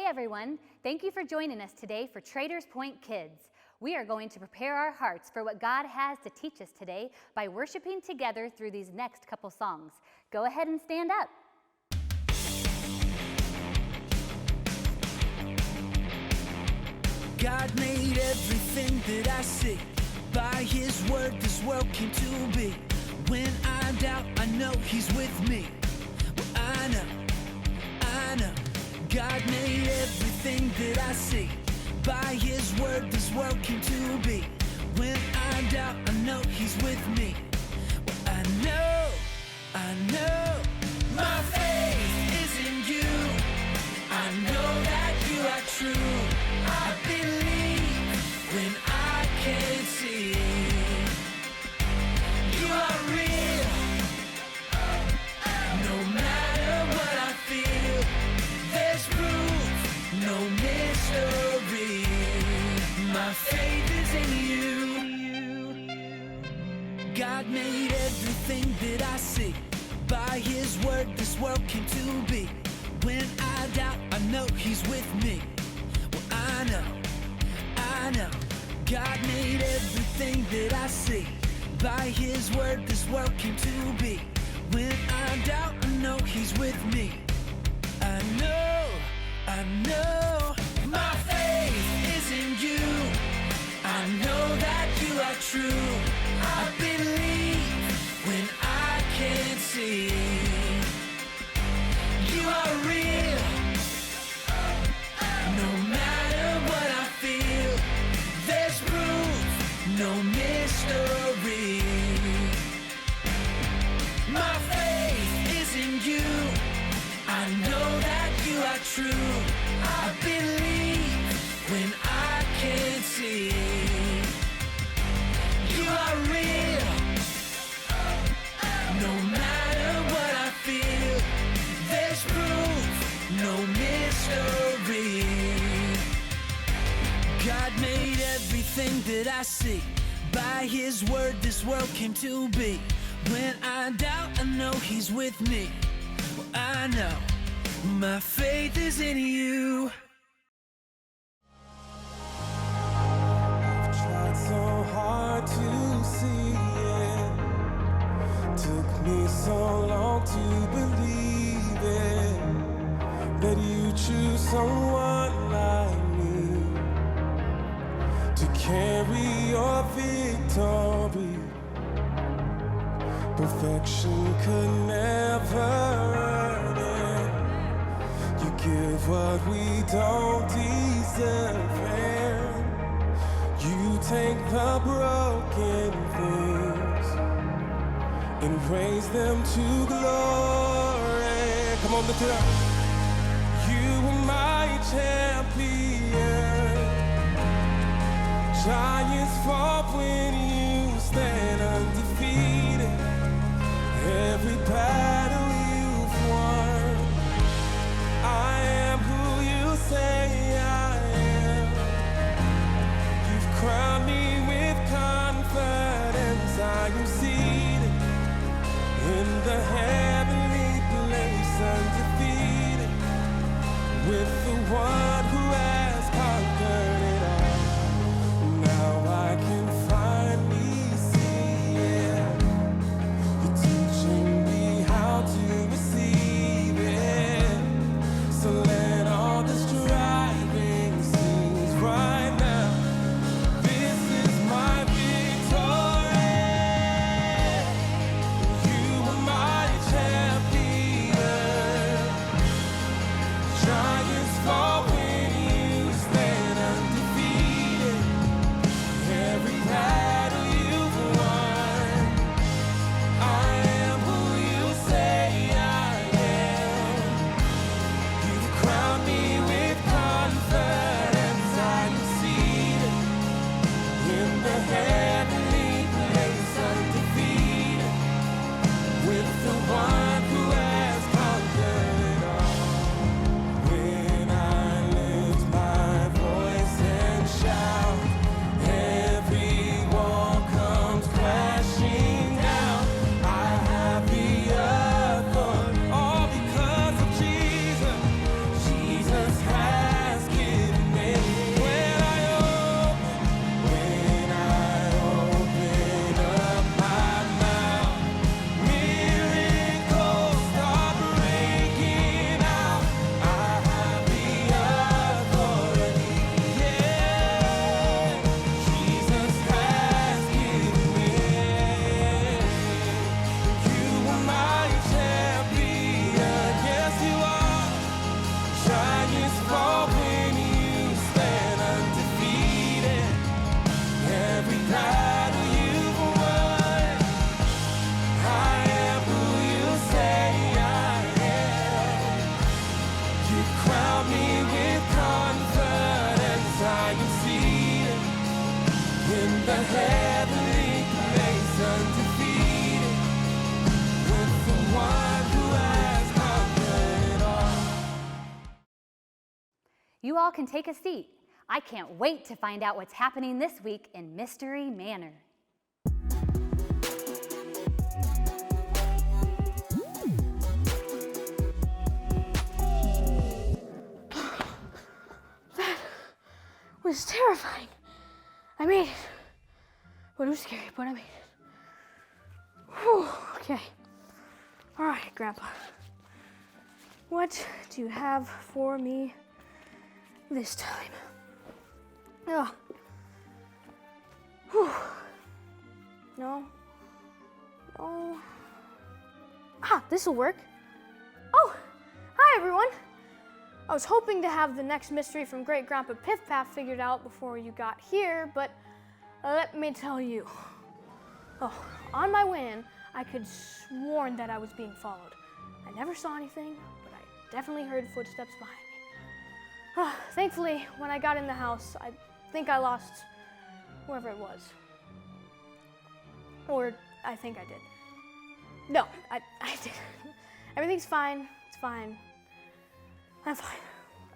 everyone. Thank you for joining us today for Traders Point Kids. We are going to prepare our hearts for what God has to teach us today by worshiping together through these next couple songs. Go ahead and stand up. God made everything that I see. By His word this world came to be. When I doubt, I know He's with me. Well, I know God made everything that I see. By His word this world came to be. When I doubt, I know He's with me. Well, I know my faith is in you. I know that you are true. I believe when I can't see. You are real. No matter what I feel, there's proof, no mystery. My faith is in you. God made everything that I see. By His word this world came to be. When I doubt, I know He's with me. Well, I know God made everything that I see. By His word this world came to be. When I doubt, I know He's with me. I know my faith is in you. I know that you are true. I believe when I can't see. You are real. No matter what I feel, there's proof, no mystery. My faith is in you. I know that you are true. I believe when I can't see. You are real. No matter what I feel, there's proof, no mystery. God made everything that I see. By His word this world came to be. When I doubt, I know He's with me. Well, I know my faith is in you. I've tried so hard to see it. Took me so long to believe it. That you choose someone like me to carry your victory. Perfection could never earn it. You give what we don't deserve, and you take the broken things and raise them to glory. Come on, lift it up. You are my champion. Giants fall when you stand undefeated. Every battle you've won. I am who you say I am. You've crowned me with confidence. I am seated in the heavenly place, undefeated, with the one who has conquered it all. Now I can find you all can take a seat. I can't wait to find out what's happening this week in Mystery Manor. That was terrifying. I made it. But it was scary, but I made it. Whew, okay. All right, Grandpa. What do you have for me this time? Oh. Whew. No. No. This'll work. Oh, hi everyone. I was hoping to have the next mystery from Great Grandpa Piff Paff figured out before you got here, but let me tell you. Oh, on my way in, I could sworn that I was being followed. I never saw anything, but I definitely heard footsteps behind me. Thankfully, when I got in the house, I think I lost whoever it was. Or I think I did. No, I did. Everything's fine. It's fine. I'm fine.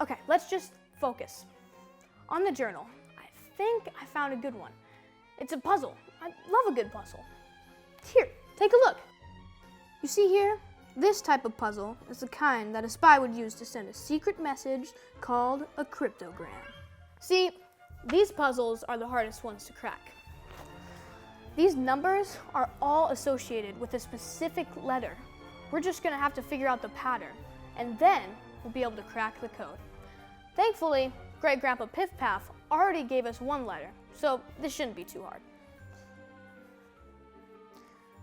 Okay, let's just focus. On the journal, I think I found a good one. It's a puzzle. I love a good puzzle. Here, take a look. You see here? This type of puzzle is the kind that a spy would use to send a secret message called a cryptogram. See, these puzzles are the hardest ones to crack. These numbers are all associated with a specific letter. We're just gonna have to figure out the pattern, and then we'll be able to crack the code. Thankfully, Great Grandpa Piff Paff already gave us one letter, so this shouldn't be too hard.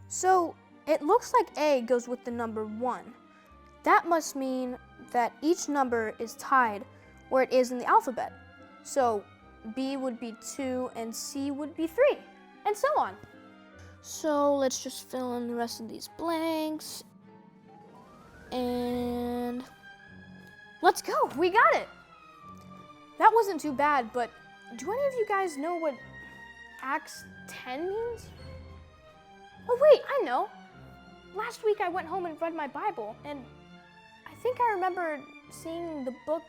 So, it looks like A goes with the number 1. That must mean that each number is tied where it is in the alphabet. So, B would be 2 and C would be 3, and so on. So, let's just fill in the rest of these blanks. And let's go, we got it. That wasn't too bad, but do any of you guys know what Acts 10 means? Oh wait, I know. Last week I went home and read my Bible, and I think I remember seeing the book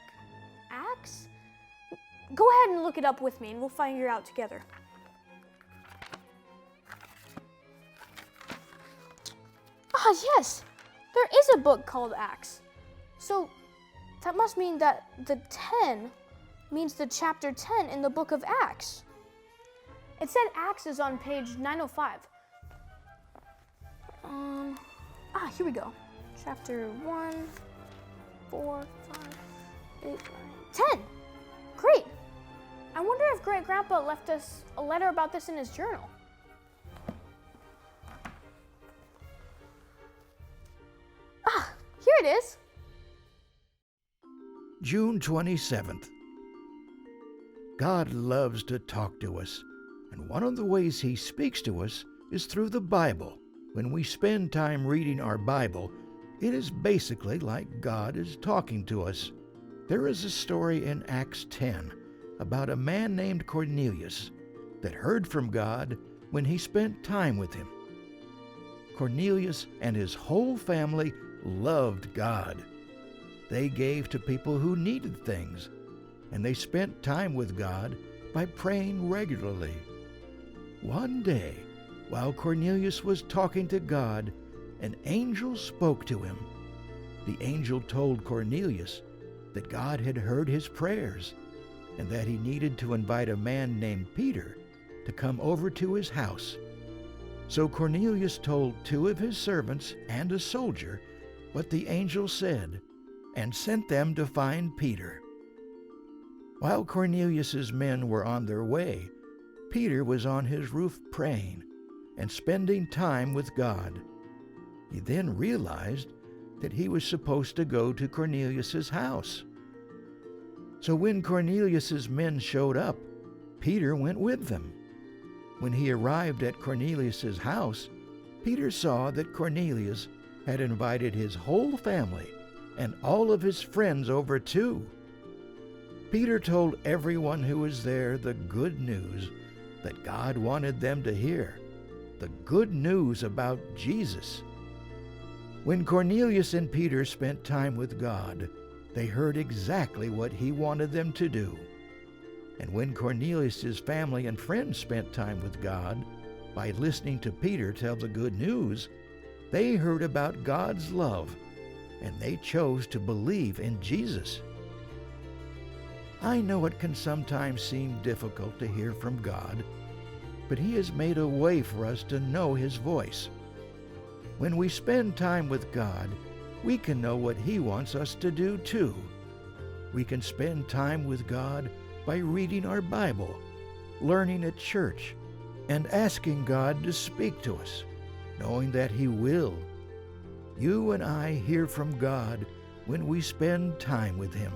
Acts. Go ahead and look it up with me and we'll figure it out together. Yes, there is a book called Acts. So that must mean that the 10 means the chapter 10 in the book of Acts. It said Acts is on page 905. Here we go. Chapter 1, 4, 5, 8, 9, 10. Great. I wonder if Great Grandpa left us a letter about this in his journal. Here it is. June 27th. God loves to talk to us, and one of the ways He speaks to us is through the Bible. When we spend time reading our Bible, it is basically like God is talking to us. There is a story in Acts 10 about a man named Cornelius that heard from God when he spent time with Him. Cornelius and his whole family loved God. They gave to people who needed things, and they spent time with God by praying regularly. One day, while Cornelius was talking to God, an angel spoke to him. The angel told Cornelius that God had heard his prayers and that he needed to invite a man named Peter to come over to his house. So Cornelius told 2 of his servants and a soldier what the angel said and sent them to find Peter. While Cornelius's men were on their way, Peter was on his roof praying and spending time with God. He then realized that he was supposed to go to Cornelius's house. So when Cornelius's men showed up, Peter went with them. When he arrived at Cornelius's house, Peter saw that Cornelius had invited his whole family and all of his friends over too. Peter told everyone who was there the good news that God wanted them to hear, the good news about Jesus. When Cornelius and Peter spent time with God, They heard exactly what he wanted them to do. And when Cornelius' family and friends spent time with God by listening to Peter tell the good news, they heard about God's love, and they chose to believe in Jesus. I know it can sometimes seem difficult to hear from God, but He has made a way for us to know His voice. When we spend time with God, we can know what He wants us to do too. We can spend time with God by reading our Bible, learning at church, and asking God to speak to us, knowing that He will. You and I hear from God when we spend time with Him.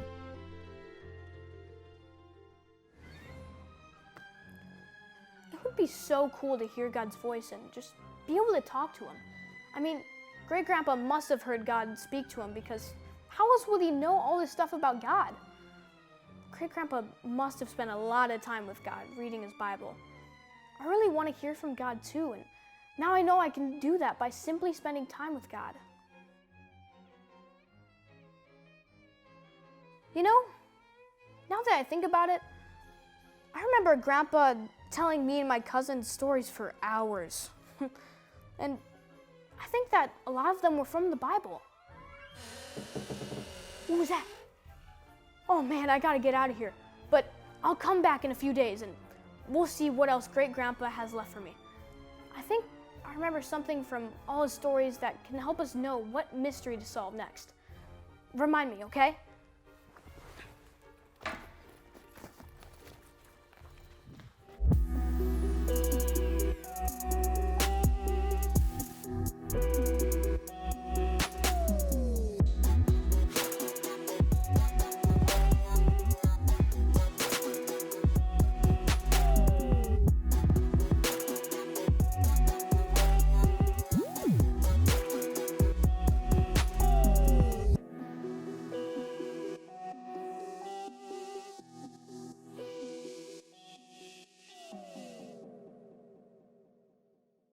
It would be so cool to hear God's voice and just be able to talk to Him. I mean, Great-Grandpa must have heard God speak to him, because how else would he know all this stuff about God? Great-Grandpa must have spent a lot of time with God, reading his Bible. I really want to hear from God too, and now I know I can do that by simply spending time with God. You know, now that I think about it, I remember Grandpa telling me and my cousins stories for hours. And I think that a lot of them were from the Bible. What was that? Oh man, I gotta get out of here. But I'll come back in a few days and we'll see what else Great-Grandpa has left for me. I think I remember something from all his stories that can help us know what mystery to solve next. Remind me, okay?